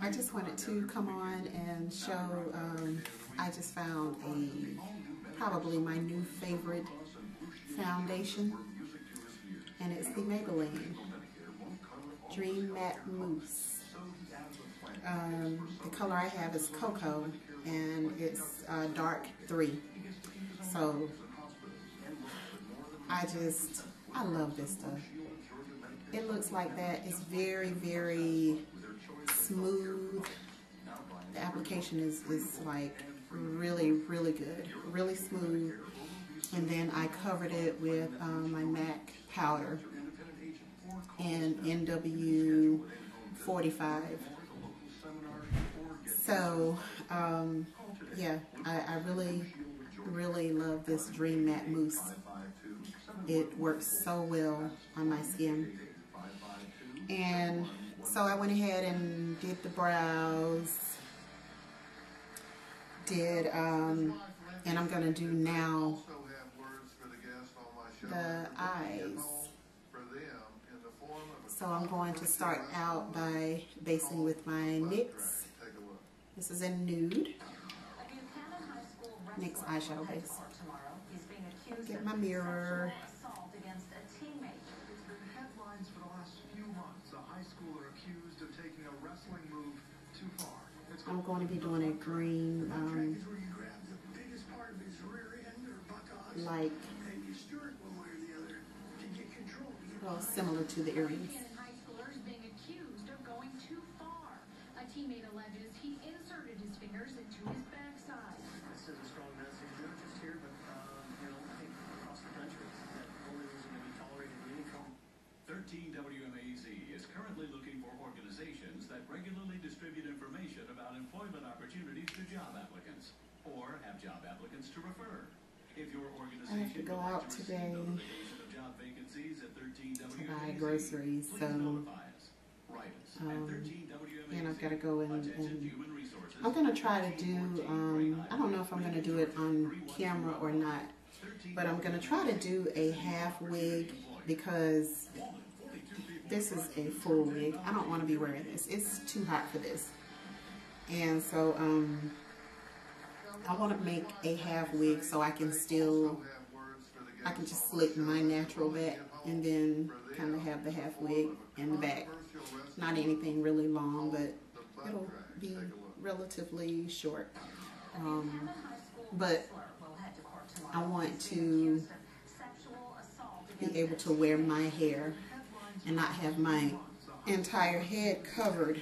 I just wanted to come on and show, I just found probably my new favorite foundation, and it's the Maybelline Dream Matte Mousse. The color I have is Cocoa, and it's dark 3. So I love this stuff. It looks like that. It's very, very smooth. The application is like really, really good, really smooth. And then I covered it with my MAC powder in NW45. So yeah, I really, really love this Dream Matte Mousse. It works so well on my skin. And so I went ahead and did the brows, and I'm going to do now the eyes. So I'm going to start out by basing with my NYX. This is in Nude. NYX eyeshadow base. Get my mirror. I'm going to be doing a green, like, well, similar to the earrings. A teammate alleges he inserted his fingers into his backside. This is a strong message, not just here, but I think across the country, that bullying isn't going to be tolerated in any form. 13 WMAZ is currently looking for organizations that regularly distribute information about employment opportunities to job applicants, or have job applicants to refer. If your organization I have to go out today of job vacancies at 13 to buy groceries, so and I've got to go in and I'm going to try to do, I don't know if I'm going to do it on camera or not, but I'm going to try to do a half wig because this is a full wig. I don't want to be wearing this. It's too hot for this. And so I want to make a half wig so I can just slick my natural back and then kind of have the half wig in the back. Not anything really long, but it'll be relatively short. But I want to be able to wear my hair and not have my entire head covered,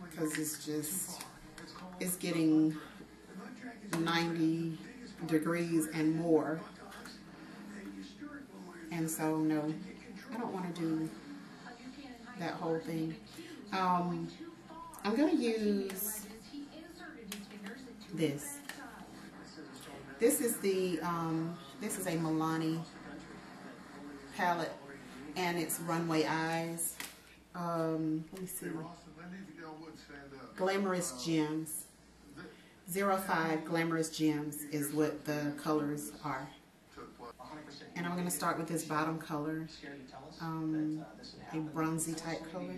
because it's getting 90 degrees and more. And so no, I don't want to do that whole thing. I'm going to use this. This is the this is a Milani palette, and it's Runway Eyes. Let me see. Glamorous Gems. 05 Glamorous Gems is what the colors are. And I'm going to start with this bottom color, a bronzy type color.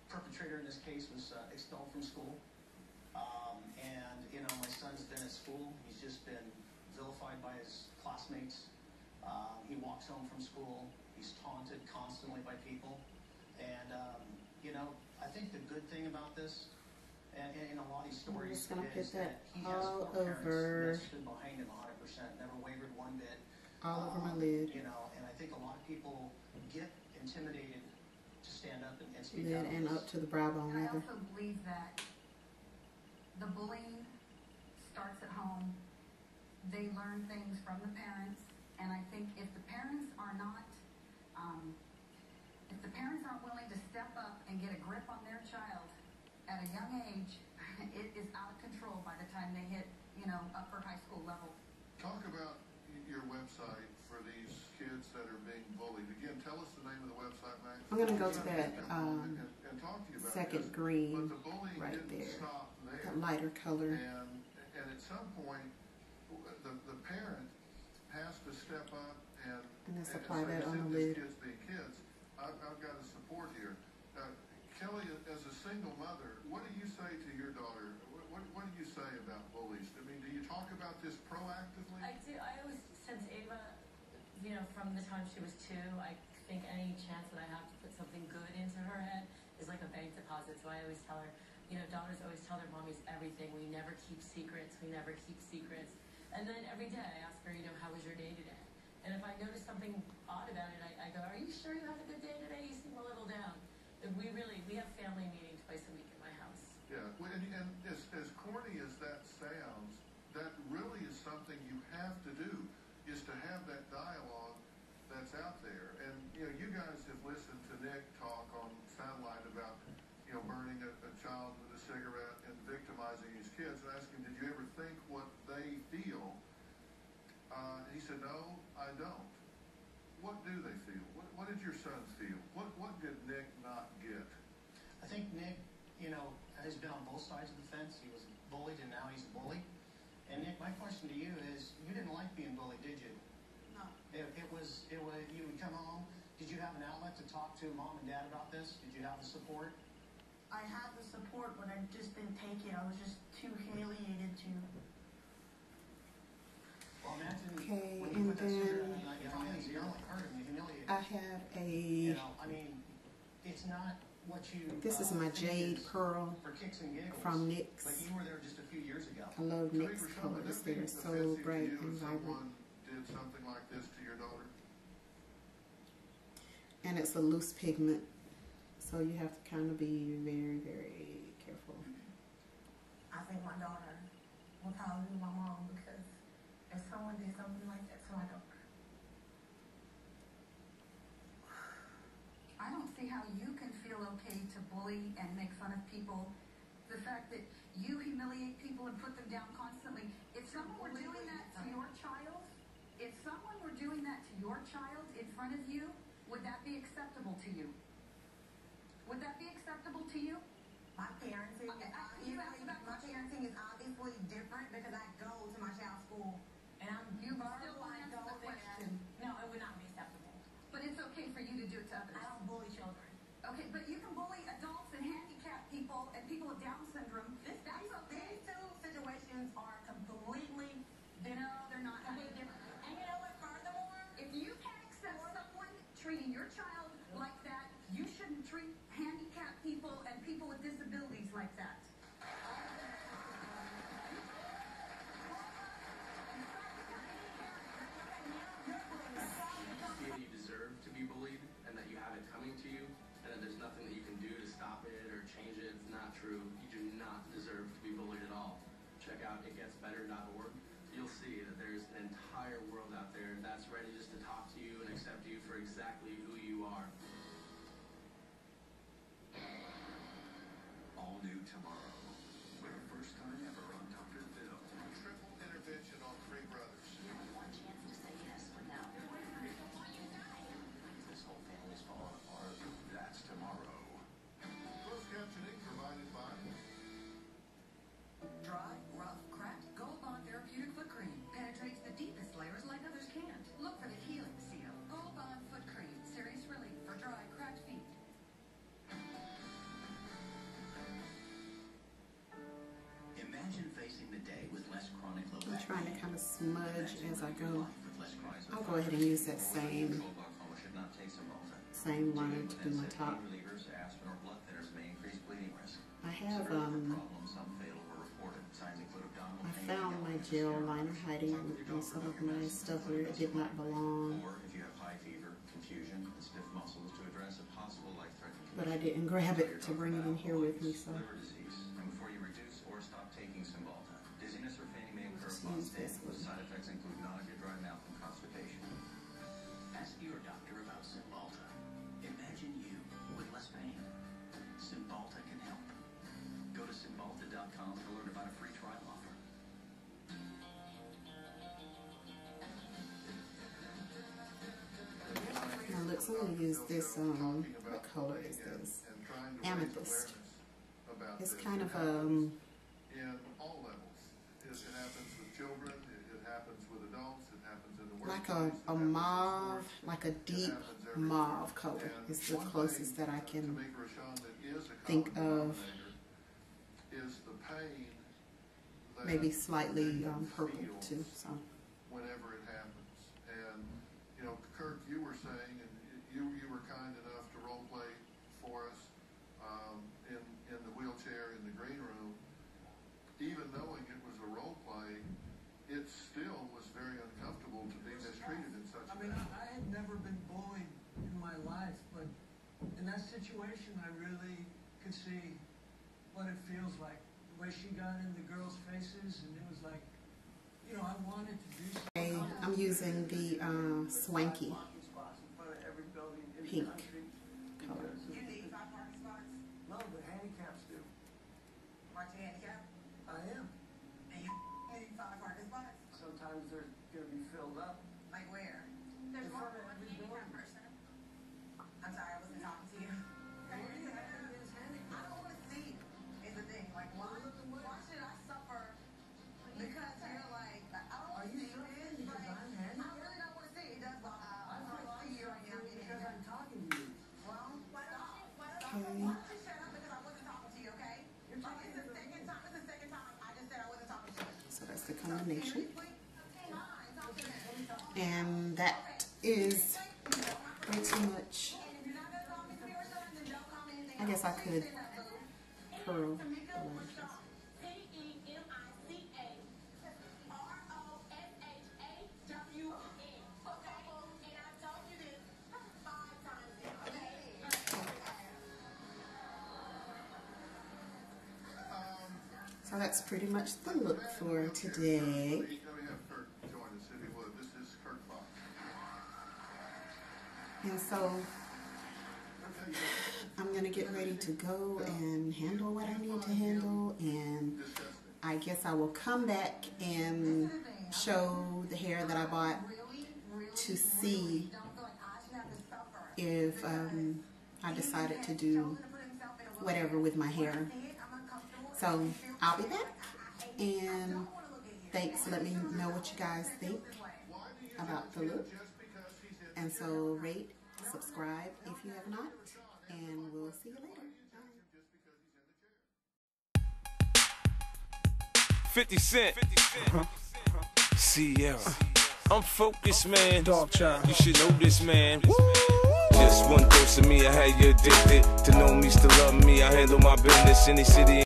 Perpetrator in this case was expelled from school, and my son's been at school. He's just been vilified by his classmates. He walks home from school. He's taunted constantly by people, and I think the good thing about this, and in a lot of these stories, is that he has four parents that stood behind him 100%, never wavered one bit. All over my lid. And I think a lot of people get intimidated to stand up and speak out. And up to the brow bone. I also believe that the bullying starts at home. They learn things from the parents, and I think if the parents are not, if the parents aren't willing to step up and get a grip on their child at a young age, it is out of control by the time they hit, upper high school level. Talk about your website for these kids that are being bullied. Again, tell us the name of the website, Max. I'm going to go to that and talk to you about second this. green But the bullying right didn't there. stop there. That lighter color. And at some point, the parent has to step up and let's apply say, that on the these lid. kids being kids, I've got to support here. Kelly, as a single mother, what do you say to this proactively? I do. I always, since Ava, you know, from the time she was 2, I think any chance that I have to put something good into her head is like a bank deposit. So I always tell her, you know, daughters always tell their mommies everything. We never keep secrets. We never keep secrets. And then every day I ask her, you know, how was your day today? And if I notice something odd about it, I go, are you sure you had a good day today? You seem a little down. And we have family meeting twice a week at my house. Yeah, well, and as corny as that sounds, that really is something you have to do, is to have that dialogue that's out there. And, you know, you guys have listened to Nick talk on satellite about, you know, burning a child with a cigarette and victimizing his kids, and asking, did you ever think what they feel? And he said, no, I don't. What do they feel? What did your sons feel? What did Nick not get? I think Nick, you know, has been on both sides of the fence. He was bullied and now he's a bully. And Nick, my question to you is, you didn't like being bullied, did you? No. It was, you would come home. Did you have an outlet to talk to mom and dad about this? Did you have the support? I had the support, but I just didn't take it. I was just too humiliated to. Well, imagine Okay, when and you put that cigarette then in your eyes, you're only hurting, you're humiliated. I have You a, know, I mean, it's not what you. this is my think jade it's pearl for kicks and giggles, from but NYX. you were there just a few years ago. I love Tariq NYX Rashawn, would colors. that be They're so offensive to bright you and if vibrant. someone did something like this to your daughter? And it's a loose pigment, so you have to kind of be very, very careful. I think my daughter will probably be my mom, because if someone did something like that to my daughter. I don't see how you can feel okay to bully and make fun of people. The fact that you humiliate people and put them down constantly. If someone were doing that to your child, in front of you, would that be acceptable to you? Would that be acceptable to you? My parenting, You asked about my parenting is obviously different because I go to my child's school and I'm You still won't I answer go the there. question. No, it would not be acceptable. But it's okay for you to do it to others. I don't bully children. Okay, but you can bully adults and handicapped people and people with Down syndrome. That's okay. These two situations are completely No, they're not. completely different. And you know what? Furthermore, If you can't accept someone treating your child like that, you shouldn't treat handicapped people and people with disabilities like that. Feel you deserve to be bullied and that you have it coming to you and that there's nothing that you can do to stop it or change it. It's not true. You do not deserve to be bullied at all. Check out itgetsbetter.org. You'll see that there's an entire world out there that's ready just to talk to you and accept you for exactly who you are. All new tomorrow. For the first time ever on Dr. Phil. Triple intervention on three brothers. One chance to say yes, but now this whole family's falling apart. That's tomorrow. Closed captioning provided by Dry, rough, cracked, Gold Bond Therapeutic Foot Cream. Penetrates the deepest layers like others can't. Look for the healing seal. Gold Bond Foot Cream. Serious relief for dry, cracked feet. Imagine facing the day with less chronic low I'm back trying to pain. kind of smudge Imagine as I living your go. life with less cries of I'll go ahead and use that Control glaucoma should not take Cymbalta. same liner to do my Instead, top. pain relievers, aspirin, or blood thinners may increase bleeding risk. I have Severe liver problems, some fatal were reported. Signs include abdominal I pain, found my gel liner hiding in some of my stuff where it did not belong, or if you have high fever, confusion, and stiff muscles, to address a possible life-threatening but I condition. didn't grab it to bring it in here with me, so Liver disease. And before you reduce or stop taking Cymbalta, dizziness or fainting may occur Just upon use this stay. one. Side effects include nausea, dry mouth, and constipation. Ask your doctor about Cymbalta. Imagine you with less pain. Cymbalta can help. Go to Cymbalta.com to learn about a free trial offer. now look, so I'm going to use this, what color is this? Amethyst. It's kind of, in all levels. It happens with children, it happens with adults, it happens in the like workplace, a it happens in mauve, sports, like a it deep happens everywhere. mauve color. And It's the one closest thing, that I can Tariq Rashawn, that is a think common of. denominator is the pain maybe slightly purple too. So whenever it happens. And you know, Kirk, you were saying, and you were kind enough to role play for us in the wheelchair in the green room. Even knowing it was a role play, it still was very uncomfortable to be mistreated in such a way. I had never been bullied in my life, but in that situation, I really could see what it feels like. The way she got in the girls' faces, and it was like, you know, I wanted to do something. I'm using the Swanky pink color. You need 5 parking spots? No, the handicaps do. Aren't you handicapped? I am. And you need 5 parking spots? Sometimes they're going to be filled up. Like where? There's more than one handicapped person. I'm sorry, I wasn't talking to you. I don't want to see is the thing. Like, why should I suffer because you're like, I don't want to see this. Because I'm handicapped? I really don't want to see it. It does bother me. I see you right now. Because I'm talking to you. Well, why don't you shut up because I wasn't talking to you, okay? Like, it's the second time I just said I wasn't talking to you. So that's the combination. And that is way too much. I guess I could curl the lashes. So that's pretty much the look for today. Let me have Kirk join us if he would. This is Kirk Fox. And so I'm going to get ready to go and handle what I need to handle, and I guess I will come back and show the hair that I bought to see if I decided to do whatever with my hair. So I'll be back, and thanks. Let me know what you guys think about the look. And so rate, subscribe if you have not, and we'll see you later. Bye. 50 Cent. Sierra. I'm focused, man. Dog child. You should know this, man. Woo! Just one dose of me, I had you addicted. To know me, still love me, I handle my business. Any city.